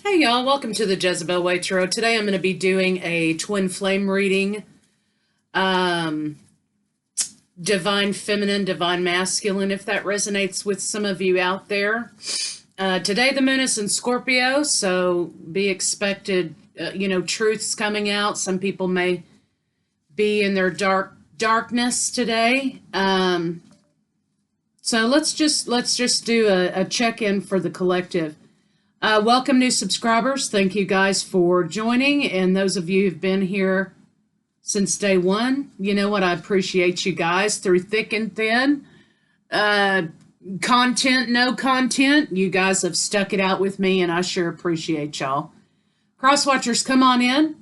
Hey y'all, welcome to the Jezebel Way Tarot. Today I'm going to be doing a twin flame reading. Divine feminine, divine masculine, if that resonates with some of you out there. Today the moon is in Scorpio, so be expected, truths coming out. Some people may be in their darkness today. So let's just do a check-in for the collective. Welcome new subscribers. Thank you guys for joining. And those of you who've been here since day one, you know what? I appreciate you guys through thick and thin. Content, no content. You guys have stuck it out with me and I sure appreciate y'all. Crosswatchers, come on in.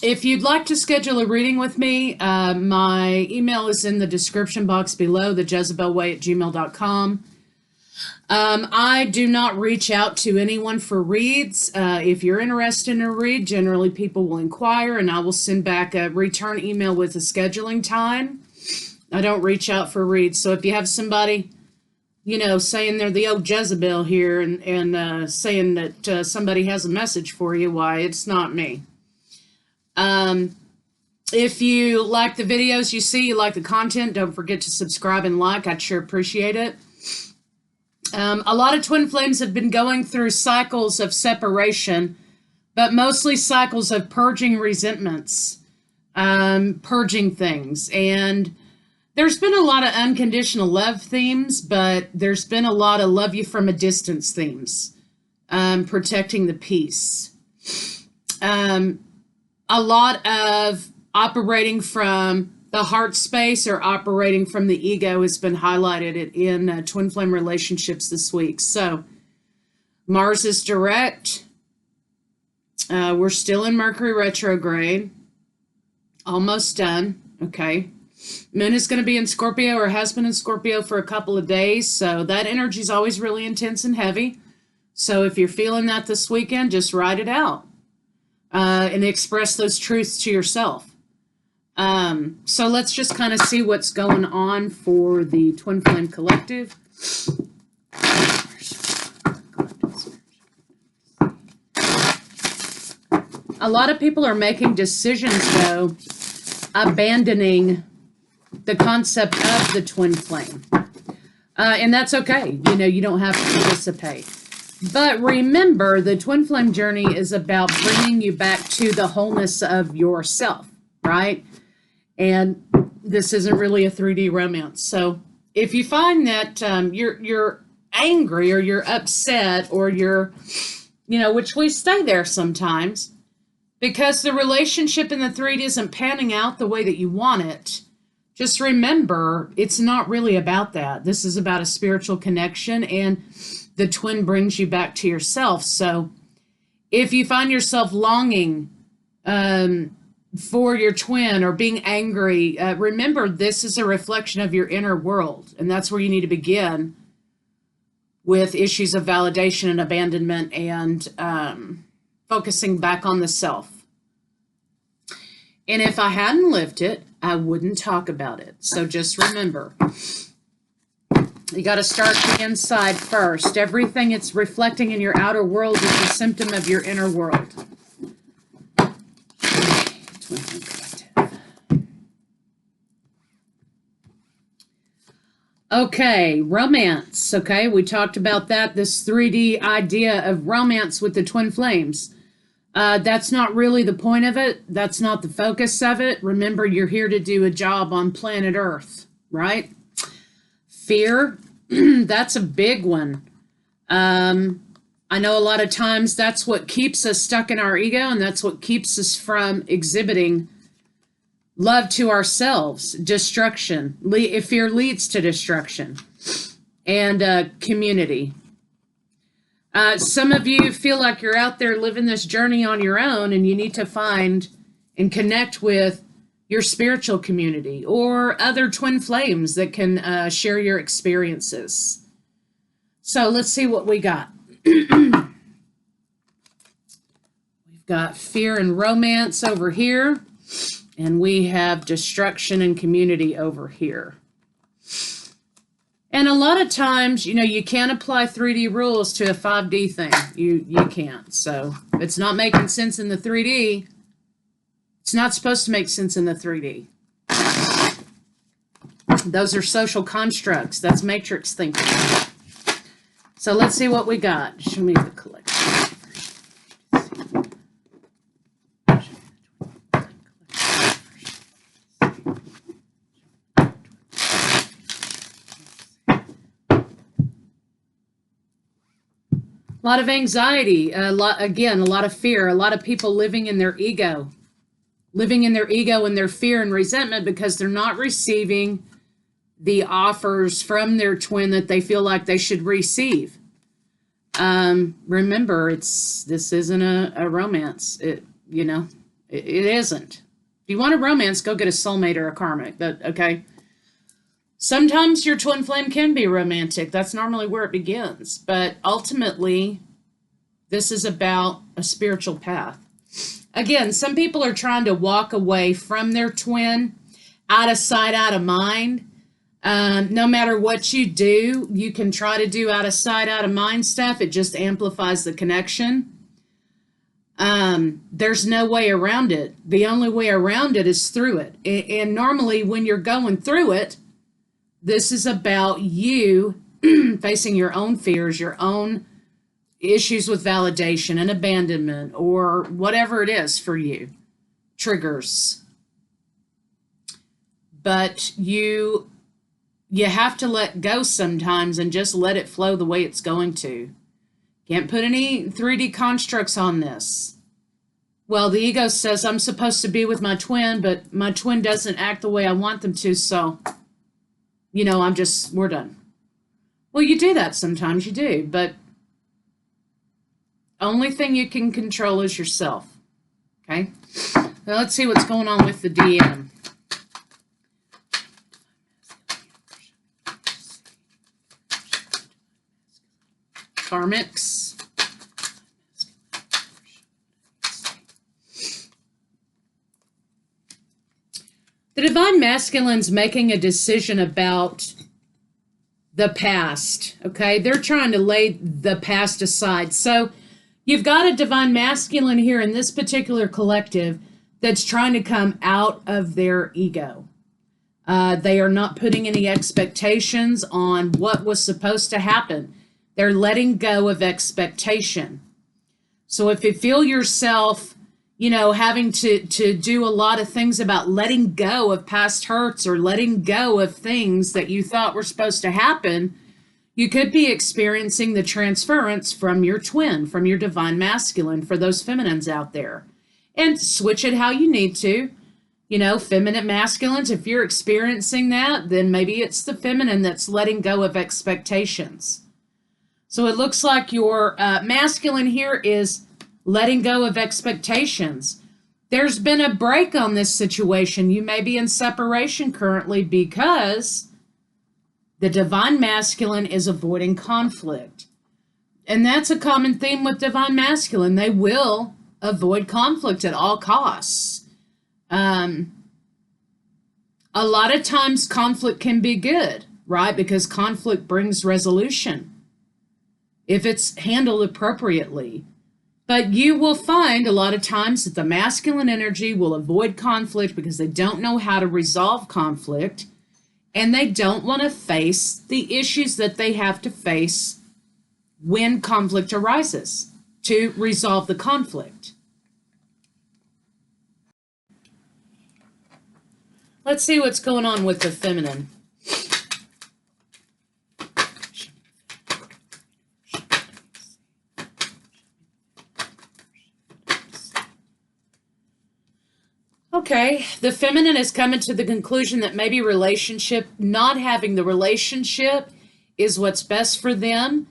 If you'd like to schedule a reading with me, my email is in the description box below, thejezebelway@gmail.com. I do not reach out to anyone for reads. If you're interested in a read, generally people will inquire and I will send back a return email with a scheduling time. I don't reach out for reads. So if you have somebody, saying they're the old Jezebel here and saying that somebody has a message for you, why, it's not me. If you like the videos you see, you like the content, don't forget to subscribe and like. I'd sure appreciate it. A lot of twin flames have been going through cycles of separation, but mostly cycles of purging resentments, purging things. And there's been a lot of unconditional love themes, but there's been a lot of love you from a distance themes, protecting the peace. A lot of operating from the heart space or operating from the ego has been highlighted in twin flame relationships this week. So Mars is direct. We're still in Mercury retrograde. Almost done. Okay. Moon is going to be in Scorpio or has been in Scorpio for a couple of days. So that energy is always really intense and heavy. So if you're feeling that this weekend, just write it out and express those truths to yourself. So let's just kind of see what's going on for the Twin Flame Collective. A lot of people are making decisions, though, abandoning the concept of the Twin Flame. And that's okay. You don't have to participate. But remember, the Twin Flame journey is about bringing you back to the wholeness of yourself, right? And this isn't really a 3D romance. So if you find that you're angry or you're upset or you're, which we stay there sometimes because the relationship in the 3D isn't panning out the way that you want it, just remember it's not really about that. This is about a spiritual connection and the twin brings you back to yourself. So if you find yourself longing, for your twin or being angry, remember this is a reflection of your inner world, and that's where you need to begin with issues of validation and abandonment and focusing back on the self. And if I hadn't lived it, I wouldn't talk about it. So just remember, you got to start the inside first. Everything it's reflecting in your outer world is a symptom of your inner world. Okay, romance. Okay, we talked about that, this 3D idea of romance with the twin flames. That's not really the point of it. That's not the focus of it. Remember, you're here to do a job on planet Earth, right? Fear, that's a big one. I know a lot of times that's what keeps us stuck in our ego, and that's what keeps us from exhibiting love to ourselves. Destruction. Fear leads to destruction. And community. Some of you feel like you're out there living this journey on your own, and you need to find and connect with your spiritual community or other twin flames that can share your experiences. So let's see what we got. We've got fear and romance over here, and we have destruction and community over here. And a lot of times, you know, you can't apply 3D rules to a 5D thing. You can't. So if it's not making sense in the 3D, it's not supposed to make sense in the 3D. Those are social constructs. That's matrix thinking. So let's see what we got. Show me the collection. A lot of anxiety, a lot of fear, a lot of people living in their ego and their fear and resentment because they're not receiving the offers from their twin that they feel like they should receive. Remember, this isn't a romance. It isn't. If you want a romance, go get a soulmate or a karmic. Okay. Sometimes your twin flame can be romantic. That's normally where it begins. But ultimately, this is about a spiritual path. Again, some people are trying to walk away from their twin, out of sight, out of mind. No matter what you do, you can try to do out of sight, out of mind stuff. It just amplifies the connection. There's no way around it. The only way around it is through it. And normally when you're going through it, this is about you facing your own fears, your own issues with validation and abandonment, or whatever it is for you, triggers. But you have to let go sometimes and just let it flow the way it's going to. Can't put any 3D constructs on this. Well, the ego says I'm supposed to be with my twin, but my twin doesn't act the way I want them to, so we're done. Well, you do that sometimes, you do, but only thing you can control is yourself, okay? Now let's see what's going on with the DM. Karmics. The Divine Masculine's making a decision about the past, okay? They're trying to lay the past aside. So you've got a Divine Masculine here in this particular collective that's trying to come out of their ego. They are not putting any expectations on what was supposed to happen. They're letting go of expectation. So if you feel yourself, having to do a lot of things about letting go of past hurts or letting go of things that you thought were supposed to happen, you could be experiencing the transference from your twin, from your Divine Masculine, for those feminines out there. And switch it how you need to. Feminine masculines, if you're experiencing that, then maybe it's the feminine that's letting go of expectations. So it looks like your masculine here is letting go of expectations. There's been a break on this situation. You may be in separation currently because the Divine Masculine is avoiding conflict. And that's a common theme with Divine Masculine. They will avoid conflict at all costs. A lot of times conflict can be good, right? Because conflict brings resolution if it's handled appropriately. But you will find a lot of times that the masculine energy will avoid conflict because they don't know how to resolve conflict, and they don't want to face the issues that they have to face when conflict arises to resolve the conflict. Let's see what's going on with the feminine. Okay, the feminine is coming to the conclusion that maybe not having the relationship is what's best for them,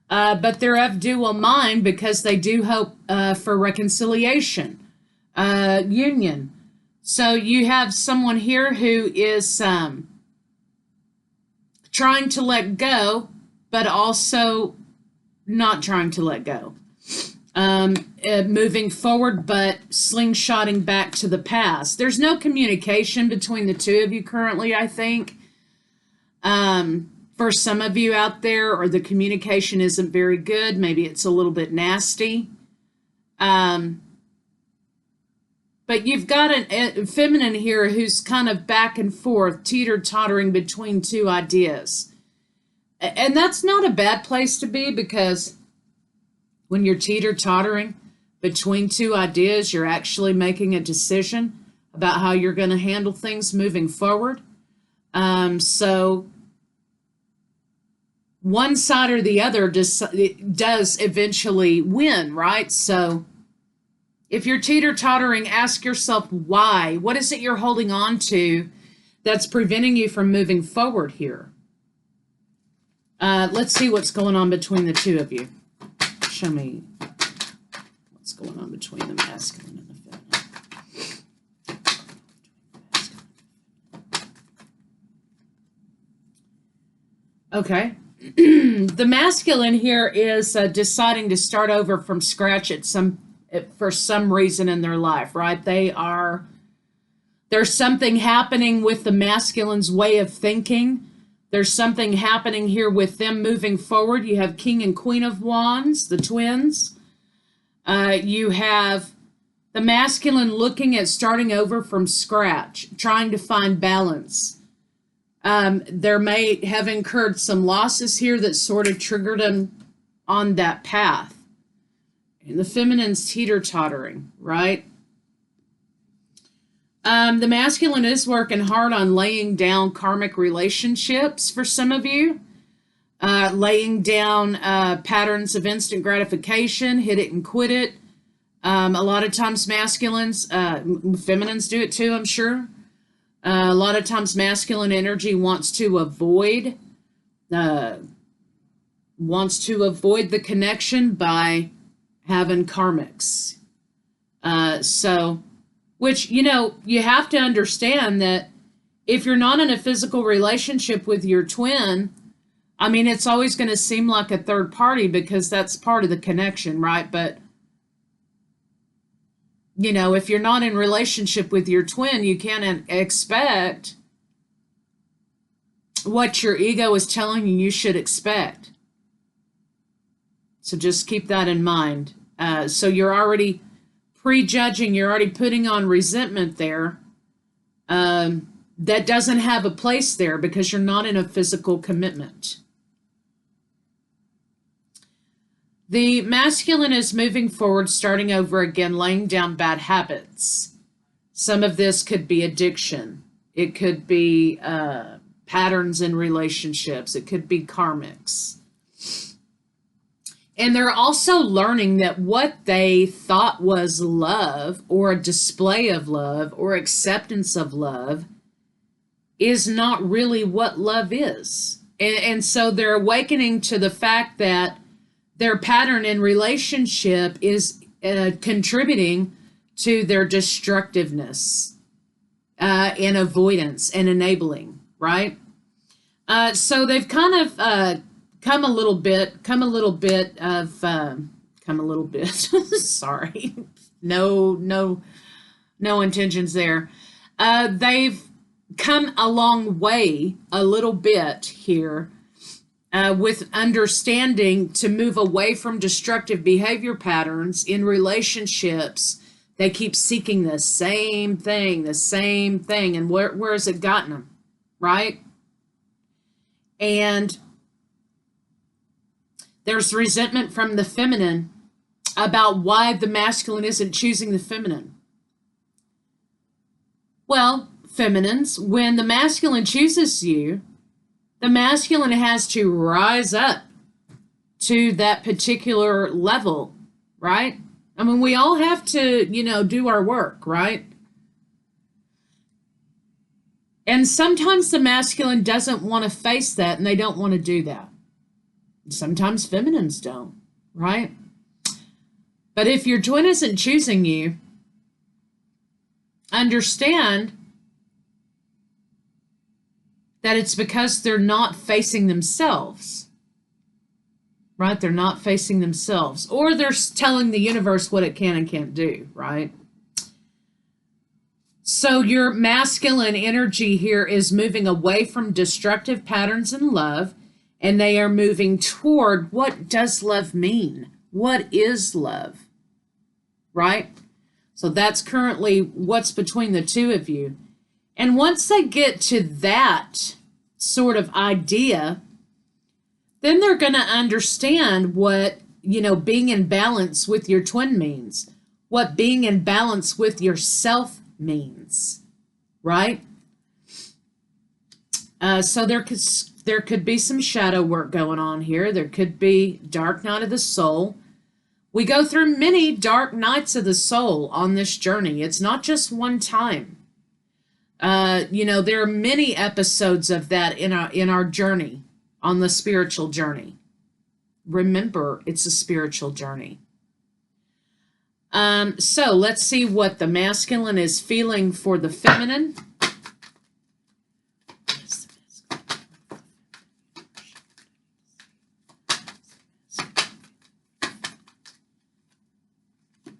but they're of dual mind because they do hope for reconciliation, union. So you have someone here who is trying to let go, but also not trying to let go. Moving forward, but slingshotting back to the past. There's no communication between the two of you currently, I think. for some of you out there, or the communication isn't very good. Maybe it's a little bit nasty. But you've got a feminine here who's kind of back and forth, teeter-tottering between two ideas. And that's not a bad place to be, because when you're teeter-tottering between two ideas, you're actually making a decision about how you're going to handle things moving forward. So one side or the other does eventually win, right? So if you're teeter-tottering, ask yourself why. What is it you're holding on to that's preventing you from moving forward here? Let's see what's going on between the two of you. Show me what's going on between the masculine and the feminine. Okay. The masculine here is deciding to start over from scratch for some reason in their life, right? There's something happening with the masculine's way of thinking. There's something happening here with them moving forward. You have King and Queen of Wands, the twins. You have the masculine looking at starting over from scratch, trying to find balance. There may have incurred some losses here that sort of triggered them on that path. And the feminine's teeter-tottering, right? The masculine is working hard on laying down karmic relationships for some of you. Laying down patterns of instant gratification, hit it and quit it. A lot of times feminines do it too, I'm sure. A lot of times masculine energy wants to avoid the connection by having karmics. Which, you have to understand that if you're not in a physical relationship with your twin, I mean, it's always going to seem like a third party because that's part of the connection, right? But, if you're not in relationship with your twin, you can't expect what your ego is telling you should expect. So just keep that in mind. So you're already prejudging, you're already putting on resentment there that doesn't have a place there because you're not in a physical commitment. The masculine is moving forward, starting over again, laying down bad habits. Some of this could be addiction. It could be patterns in relationships. It could be karmics. And they're also learning that what they thought was love or a display of love or acceptance of love is not really what love is. And so they're awakening to the fact that their pattern in relationship is contributing to their destructiveness and avoidance and enabling, right? So they've kind of come a little bit, sorry, no intentions there. They've come a long way, a little bit here, with understanding to move away from destructive behavior patterns in relationships. They keep seeking the same thing, and where has it gotten them, right? And there's resentment from the feminine about why the masculine isn't choosing the feminine. Well, feminines, when the masculine chooses you, the masculine has to rise up to that particular level, right? I mean, we all have to, do our work, right? And sometimes the masculine doesn't want to face that, and they don't want to do that. Sometimes feminines don't, right? But if your twin isn't choosing you, understand that it's because they're not facing themselves, right? They're not facing themselves, or they're telling the universe what it can and can't do, right? So your masculine energy here is moving away from destructive patterns in love. and they are moving toward what does love mean? What is love? Right? So that's currently what's between the two of you. And once they get to that sort of idea, then they're going to understand what, being in balance with your twin means, what being in balance with yourself means, right? So there could be some shadow work going on here. There could be dark night of the soul. We go through many dark nights of the soul on this journey. It's not just one time. There are many episodes of that in our journey, on the spiritual journey. Remember, it's a spiritual journey. So let's see what the masculine is feeling for the feminine.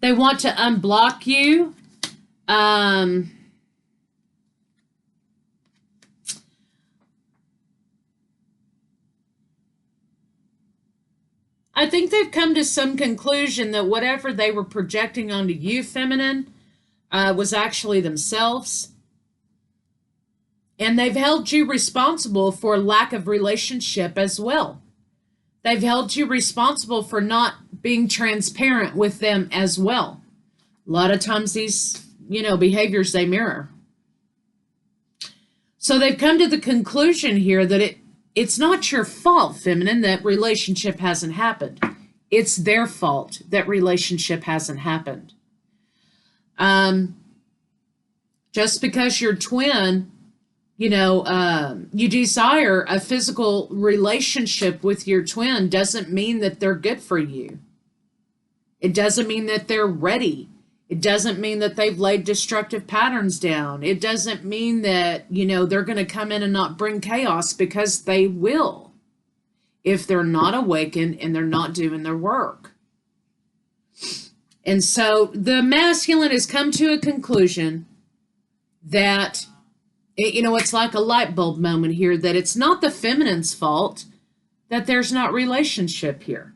They want to unblock you. I think they've come to some conclusion that whatever they were projecting onto you, feminine, was actually themselves. And they've held you responsible for lack of relationship as well. They've held you responsible for not being transparent with them as well. A lot of times these, behaviors they mirror. So they've come to the conclusion here that it's not your fault, feminine, that relationship hasn't happened. It's their fault that relationship hasn't happened. Just because you're twin, you desire a physical relationship with your twin doesn't mean that they're good for you. It doesn't mean that they're ready. It doesn't mean that they've laid destructive patterns down. It doesn't mean that, they're going to come in and not bring chaos, because they will if they're not awakened and they're not doing their work. And so the masculine has come to a conclusion that, it's like a light bulb moment here, that it's not the feminine's fault that there's not relationship here.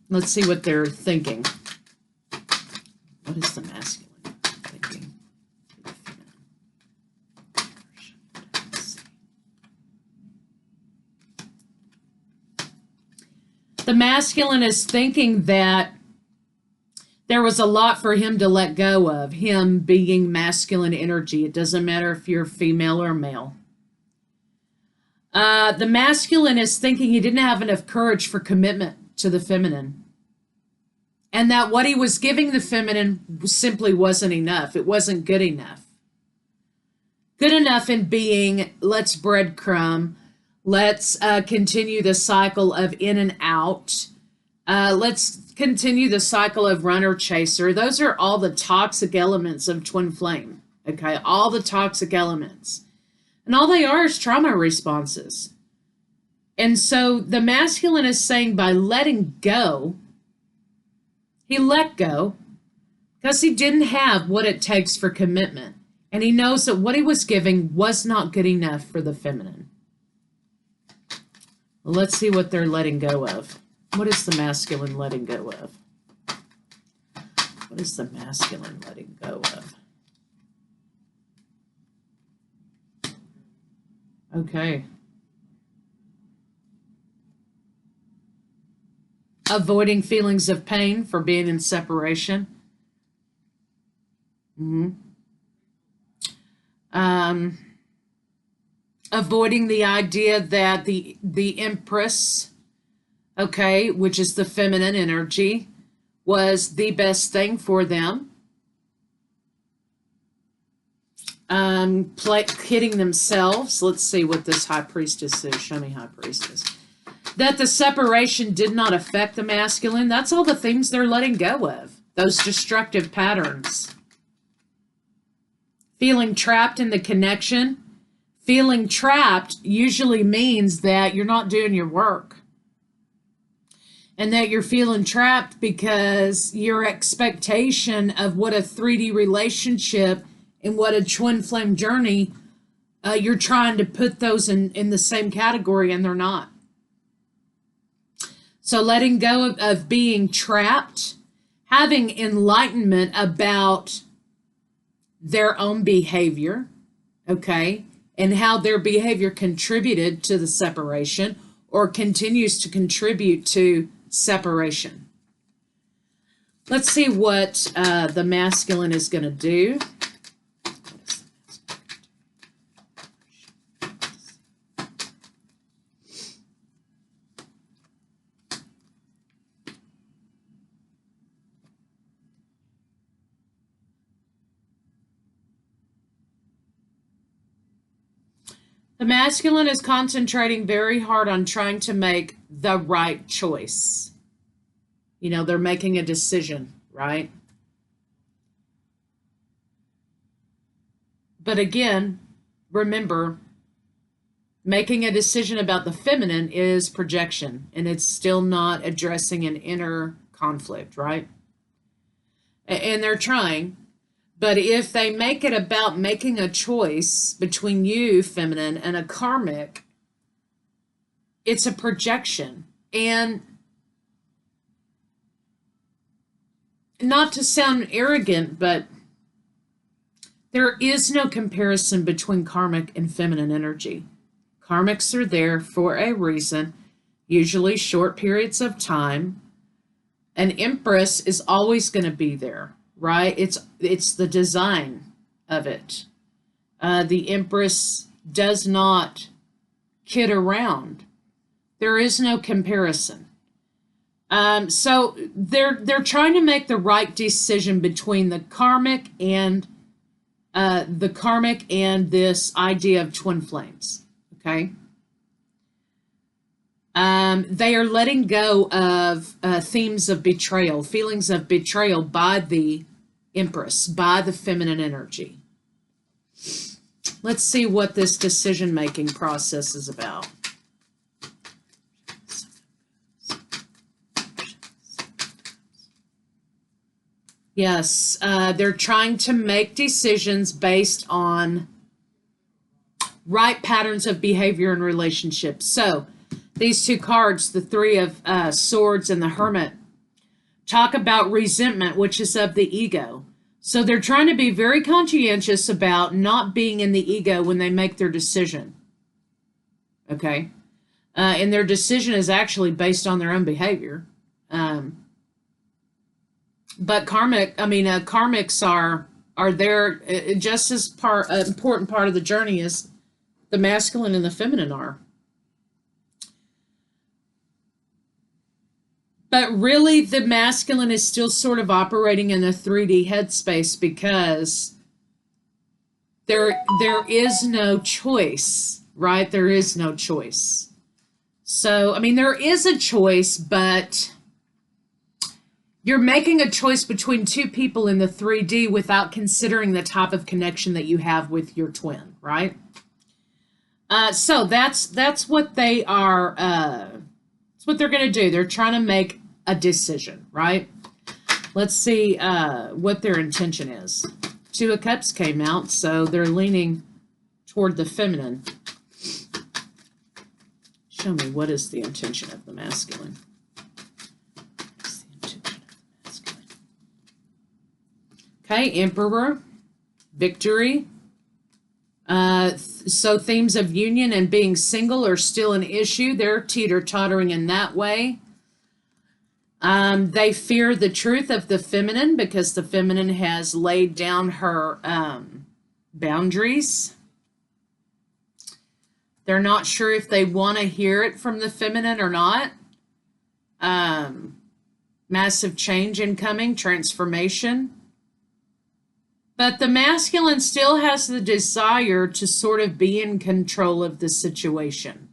Let's see what they're thinking. What is the masculine thinking? The masculine is thinking that there was a lot for him to let go of, him being masculine energy. It doesn't matter if you're female or male. The masculine is thinking he didn't have enough courage for commitment to the feminine. And that what he was giving the feminine simply wasn't enough. It wasn't good enough. Good enough in being, let's breadcrumb. Let's continue the cycle of in and out. Let's continue the cycle of runner chaser. Those are all the toxic elements of twin flame. Okay, all the toxic elements. And all they are is trauma responses. And so the masculine is saying by letting go, he let go because he didn't have what it takes for commitment. And he knows that what he was giving was not good enough for the feminine. Well, let's see what they're letting go of. What is the masculine letting go of? What is the masculine letting go of? Okay. Avoiding feelings of pain for being in separation. Avoiding the idea that the Empress, okay, which is the feminine energy, was the best thing for them. Hitting themselves. Let's see what this High Priestess is. Show me High Priestess. That the separation did not affect the masculine. That's all the things they're letting go of. Those destructive patterns. Feeling trapped in the connection. Feeling trapped usually means that you're not doing your work. And that you're feeling trapped because your expectation of what a 3D relationship and what a twin flame journey, you're trying to put those in the same category, and they're not. So letting go of being trapped, having enlightenment about their own behavior, okay, and how their behavior contributed to the separation or continues to contribute to separation. Let's see what the masculine is going to do. The masculine is concentrating very hard on trying to make the right choice. You know, they're making a decision, right? But again, remember, making a decision about the feminine is projection, and it's still not addressing an inner conflict, right? And they're trying. But if they make it about making a choice between you, feminine, and a karmic, it's a projection. And not to sound arrogant, but there is no comparison between karmic and feminine energy. Karmics are there for a reason, usually short periods of time. An empress is always going to be there. Right? It's the design of it. The empress does not kid around. There is no comparison. So they're trying to make the right decision between the karmic and this idea of twin flames. Okay. They are letting go of themes of betrayal, feelings of betrayal by the empress, by the feminine energy. Let's see what this decision-making process is about. Yes, they're trying to make decisions based on right patterns of behavior and relationships. So, these two cards, the Three of Swords and the Hermit, talk about resentment, which is of the ego. So they're trying to be very conscientious about not being in the ego when they make their decision. Okay? And their decision is actually based on their own behavior. But karmics are there just as important part of the journey as the masculine and the feminine are. But really, the masculine is still sort of operating in a 3D headspace because there is no choice, right? There is no choice. So, I mean, there is a choice, but you're making a choice between two people in the 3D without considering the type of connection that you have with your twin, right? So that's what they are. That's what they're going to do. They're trying to make a decision, right? Let's see what their intention is. Two of Cups came out, so they're leaning toward the feminine. Show me, what is the intention of the masculine? What's the intention of the masculine? Okay, Emperor, victory. So themes of union and being single are still an issue. They're teeter-tottering in that way. They fear the truth of the feminine because the feminine has laid down her boundaries. They're not sure if they want to hear it from the feminine or not. Massive change incoming, transformation. But the masculine still has the desire to sort of be in control of the situation.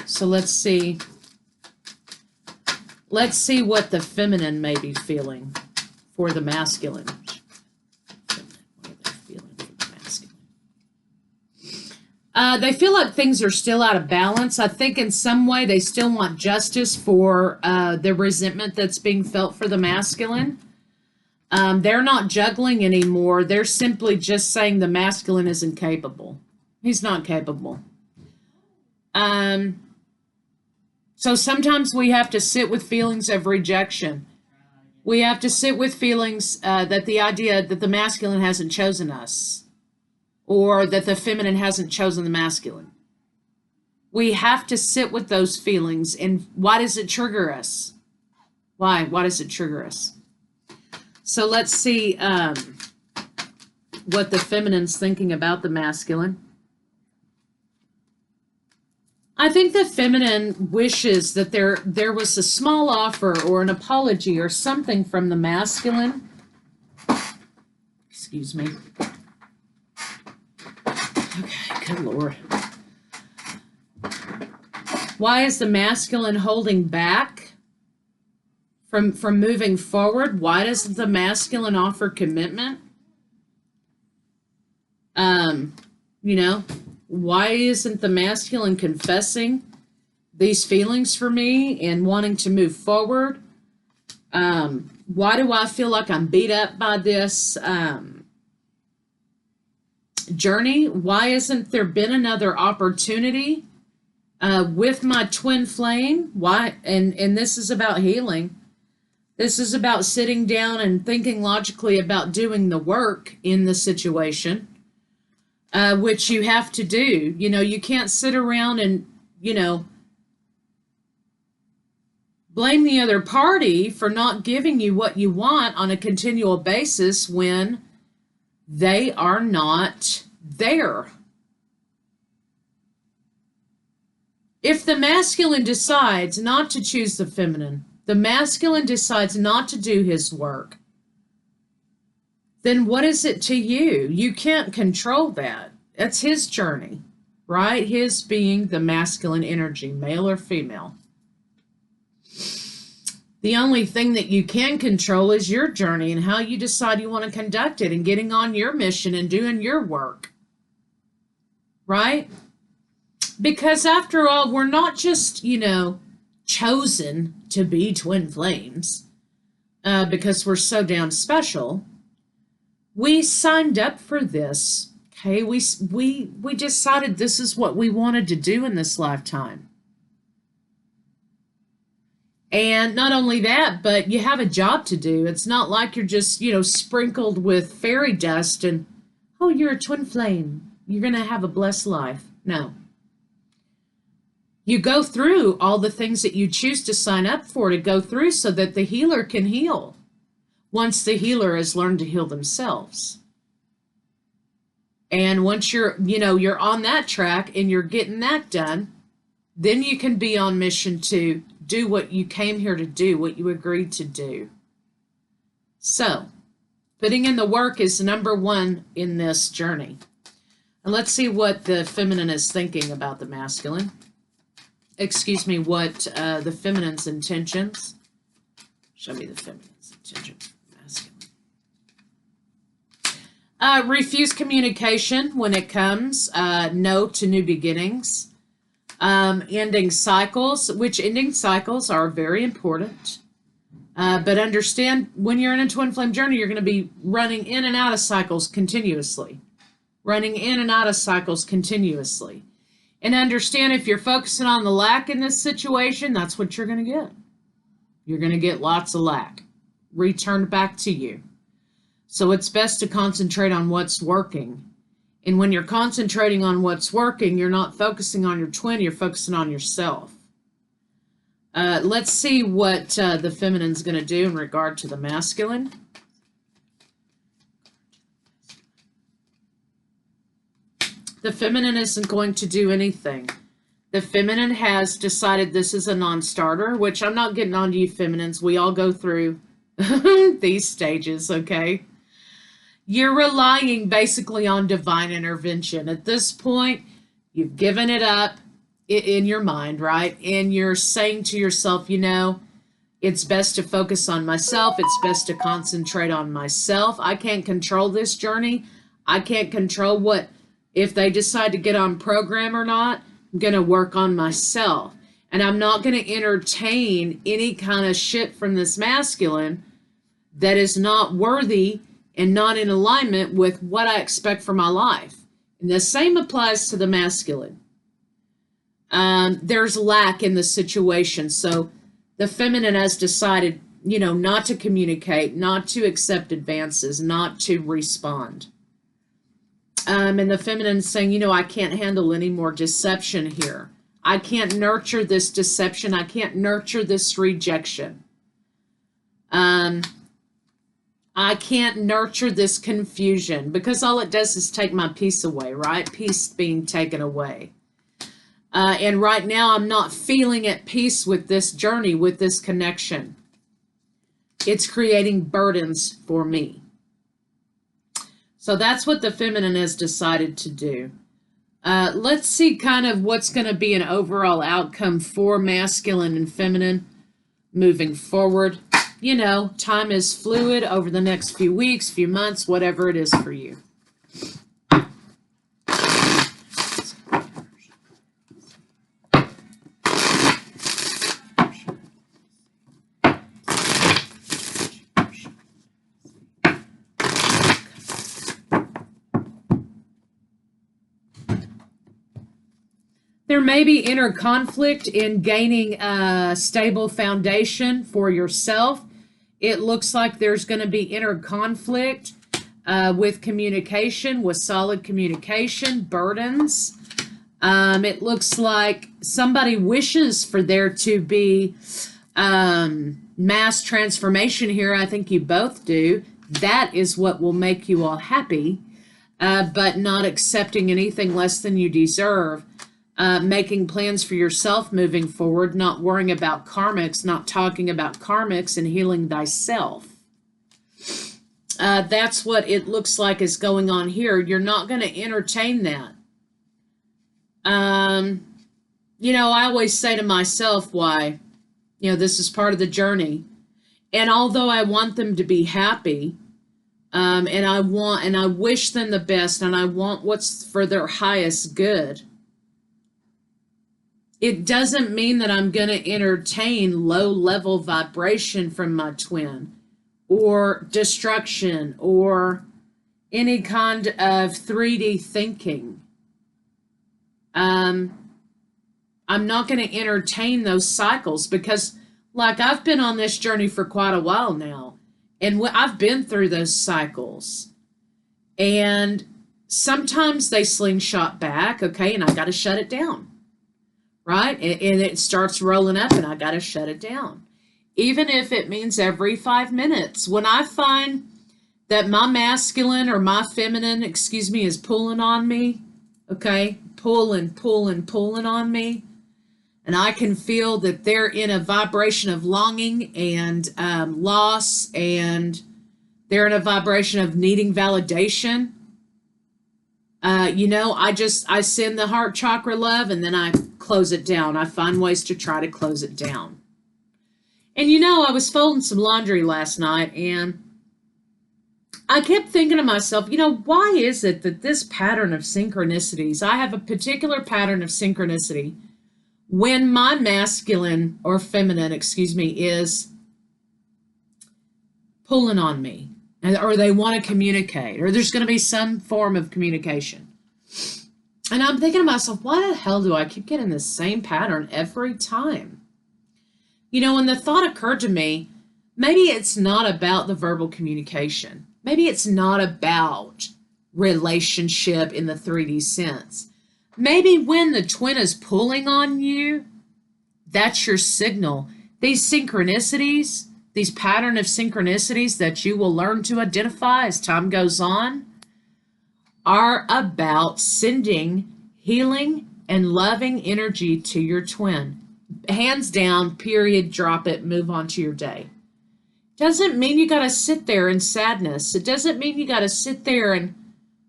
So let's see. Let's see what the feminine may be feeling for the masculine. They feel like things are still out of balance. I think in some way they still want justice for the resentment that's being felt for the masculine. They're not juggling anymore. They're simply just saying the masculine isn't capable. He's not capable. So sometimes we have to sit with feelings of rejection. We have to sit with feelings that the idea that the masculine hasn't chosen us, or that the feminine hasn't chosen the masculine. We have to sit with those feelings. And why does it trigger us? Why? Why does it trigger us? So let's see what the feminine's thinking about the masculine. I think the feminine wishes that there was a small offer or an apology or something from the masculine. Excuse me. Okay, good Lord. Why is the masculine holding back from moving forward? Why doesn't the masculine offer commitment? You know, why isn't the masculine confessing these feelings for me and wanting to move forward? Why do I feel like I'm beat up by this journey? Why isn't there been another opportunity with my twin flame? Why? And this is about healing. This is about sitting down and thinking logically about doing the work in the situation. Which you have to do. You know, you can't sit around and, you know, blame the other party for not giving you what you want on a continual basis when they are not there. If the masculine decides not to choose the feminine, the masculine decides not to do his work, then what is it to you? You can't control that. That's his journey, right? His being the masculine energy, male or female. The only thing that you can control is your journey and how you decide you want to conduct it and getting on your mission and doing your work, right? Because after all, we're not just, you know, chosen to be twin flames because we're so damn special. We signed up for this, okay? We decided this is what we wanted to do in this lifetime. And not only that, but you have a job to do. It's not like you're just, you know, sprinkled with fairy dust and, oh, you're a twin flame. You're going to have a blessed life. No. You go through all the things that you choose to sign up for to go through so that the healer can heal. Once the healer has learned to heal themselves. And once you're on that track and you're getting that done, then you can be on mission to do what you came here to do, what you agreed to do. So, putting in the work is number one in this journey. And let's see what the feminine is thinking about the masculine. Excuse me, what the feminine's intentions. Show me the feminine's intentions. Refuse communication when it comes. No to new beginnings. Ending cycles, which ending cycles are very important. But understand, when you're in a twin flame journey, you're going to be running in and out of cycles continuously. Running in and out of cycles continuously. And understand, if you're focusing on the lack in this situation, that's what you're going to get. You're going to get lots of lack returned back to you. So it's best to concentrate on what's working. And when you're concentrating on what's working, you're not focusing on your twin, you're focusing on yourself. Let's see what the feminine's going to do in regard to the masculine. The feminine isn't going to do anything. The feminine has decided this is a non-starter, which I'm not getting onto you feminines. We all go through these stages, okay? You're relying basically on divine intervention. At this point, you've given it up in your mind, right? And you're saying to yourself, you know, it's best to focus on myself. It's best to concentrate on myself. I can't control this journey. I can't control if they decide to get on program or not. I'm going to work on myself. And I'm not going to entertain any kind of shit from this masculine that is not worthy and not in alignment with what I expect for my life. And the same applies to the masculine. There's lack in the situation. So the feminine has decided, you know, not to communicate, not to accept advances, not to respond. And the feminine is saying, you know, I can't handle any more deception here. I can't nurture this deception. I can't nurture this rejection. I can't nurture this confusion, because all it does is take my peace away, right? Peace being taken away. And right now I'm not feeling at peace with this journey, with this connection. It's creating burdens for me. So that's what the feminine has decided to do. Let's see kind of what's going to be an overall outcome for masculine and feminine moving forward. You know, time is fluid over the next few weeks, few months, whatever it is for you. There may be inner conflict in gaining a stable foundation for yourself. It looks like there's going to be inner conflict with communication, with solid communication, burdens. It looks like somebody wishes for there to be mass transformation here. I think you both do. That is what will make you all happy, but not accepting anything less than you deserve. Making plans for yourself moving forward, not worrying about karmics, not talking about karmics, and healing thyself. That's what it looks like is going on here. You're not going to entertain that. You know, I always say to myself, why, you know, this is part of the journey. And although I want them to be happy, and I wish them the best, and I want what's for their highest good, it doesn't mean that I'm going to entertain low-level vibration from my twin, or destruction, or any kind of 3D thinking. I'm not going to entertain those cycles, because, like, I've been on this journey for quite a while now, and I've been through those cycles. And sometimes they slingshot back, okay, and I got to shut it down. Right? And it starts rolling up, and I got to shut it down. Even if it means every 5 minutes. When I find that my masculine or my feminine, is pulling on me, okay? Pulling on me. And I can feel that they're in a vibration of longing and loss, and they're in a vibration of needing validation. You know, I send the heart chakra love, and then I close it down. I find ways to try to close it down. And you know, I was folding some laundry last night, and I kept thinking to myself, you know, why is it that this pattern of synchronicities, I have a particular pattern of synchronicity when my masculine or feminine, is pulling on me, or they want to communicate, or there's going to be some form of communication. And I'm thinking to myself, why the hell do I keep getting the same pattern every time? You know, and the thought occurred to me, maybe it's not about the verbal communication. Maybe it's not about relationship in the 3D sense. Maybe when the twin is pulling on you, that's your signal. These synchronicities, these pattern of synchronicities that you will learn to identify as time goes on, are about sending healing and loving energy to your twin. Hands down, period, drop it, move on to your day. Doesn't mean you got to sit there in sadness. It doesn't mean you got to sit there and,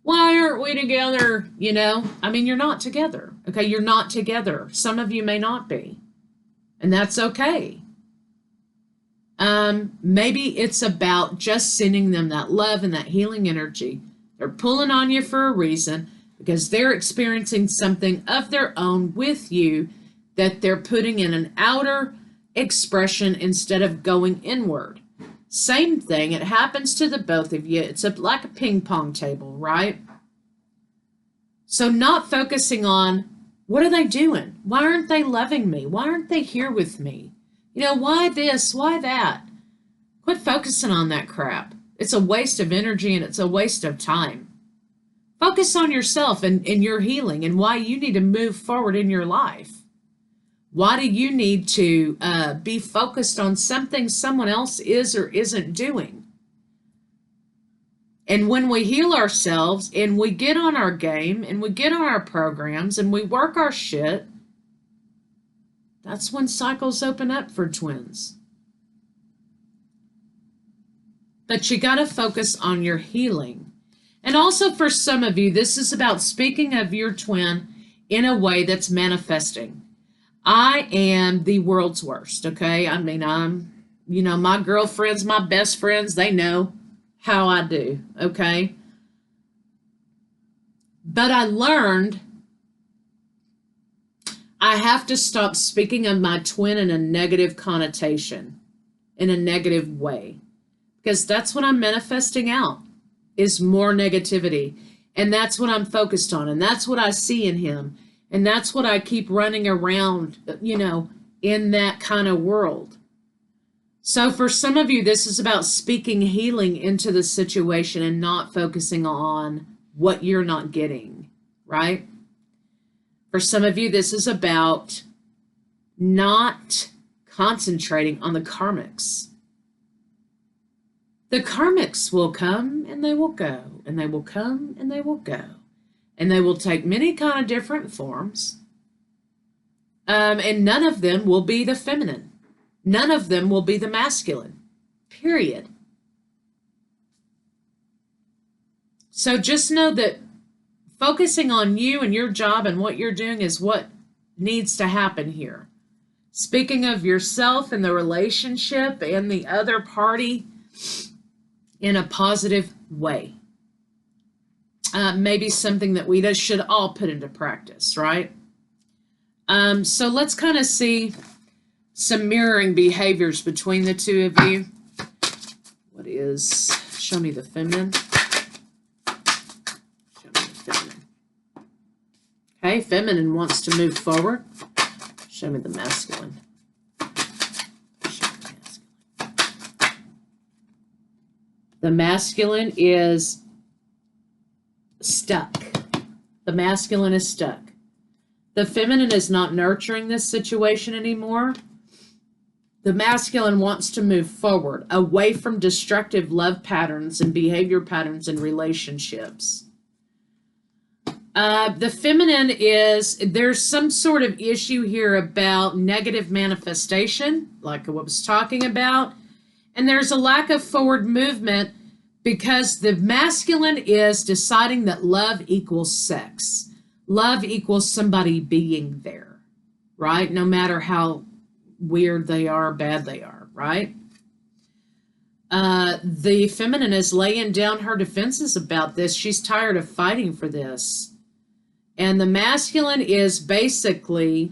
why aren't we together? You know, I mean, you're not together. Okay, you're not together. Some of you may not be. And that's okay. Maybe it's about just sending them that love and that healing energy. They're pulling on you for a reason, because they're experiencing something of their own with you that they're putting in an outer expression instead of going inward. Same thing. It happens to the both of you. It's like a ping pong table, right? So not focusing on What are they doing? Why aren't they loving me? Why aren't they here with me? You know, why this? Why that? Quit focusing on that crap. It's a waste of energy and it's a waste of time. Focus on yourself and your healing and why you need to move forward in your life. Why do you need to be focused on something someone else is or isn't doing? And when we heal ourselves and we get on our game and we get on our programs and we work our shit, that's when cycles open up for twins. But you got to focus on your healing. And also for some of you, this is about speaking of your twin in a way that's manifesting. I am the world's worst, okay? I mean, my girlfriends, my best friends, they know how I do, okay? But I learned I have to stop speaking of my twin in a negative connotation, in a negative way, because that's what I'm manifesting out, is more negativity. And that's what I'm focused on, and that's what I see in him. And that's what I keep running around, in that kind of world. So for some of you, this is about speaking healing into the situation and not focusing on what you're not getting, right? For some of you, this is about not concentrating on the karmics. The karmics will come and they will go, and they will come and they will go. And they will take many kind of different forms. And none of them will be the feminine. None of them will be the masculine. Period. So just know that focusing on you and your job and what you're doing is what needs to happen here. Speaking of yourself and the relationship and the other party in a positive way. Maybe something that we should all put into practice, right? So let's kind of see some mirroring behaviors between the two of you. What is, show me the feminine. Show me the feminine. Okay, feminine wants to move forward. Show me the masculine. Show me the masculine. The masculine is stuck. The masculine is stuck. The feminine is not nurturing this situation anymore. The masculine wants to move forward, away from destructive love patterns and behavior patterns in relationships. The feminine there's some sort of issue here about negative manifestation, like I was talking about, and there's a lack of forward movement because the masculine is deciding that love equals sex. Love equals somebody being there, right? No matter how weird they are, bad they are, right? The feminine is laying down her defenses about this. She's tired of fighting for this. And the masculine is basically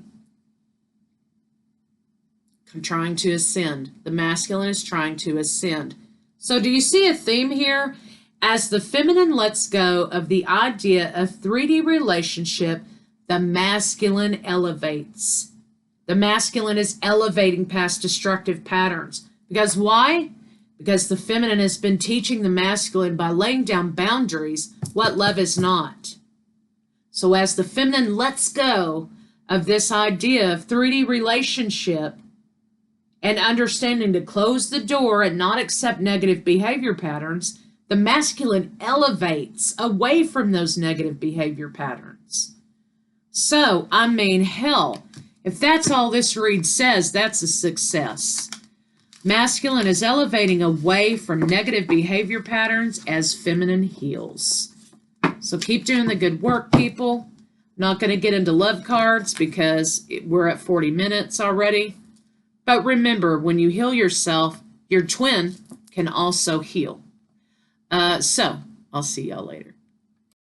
trying to ascend. The masculine is trying to ascend. So do you see a theme here? As the feminine lets go of the idea of 3D relationship, the masculine elevates. The masculine is elevating past destructive patterns. Because why? Because the feminine has been teaching the masculine by laying down boundaries what love is not. So as the feminine lets go of this idea of 3D relationship and understanding to close the door and not accept negative behavior patterns, the masculine elevates away from those negative behavior patterns. So, I mean, hell, if that's all this read says, that's a success. Masculine is elevating away from negative behavior patterns as feminine heals. So keep doing the good work, people. Not going to get into love cards because we're at 40 minutes already. But remember, when you heal yourself, your twin can also heal. So I'll see y'all later.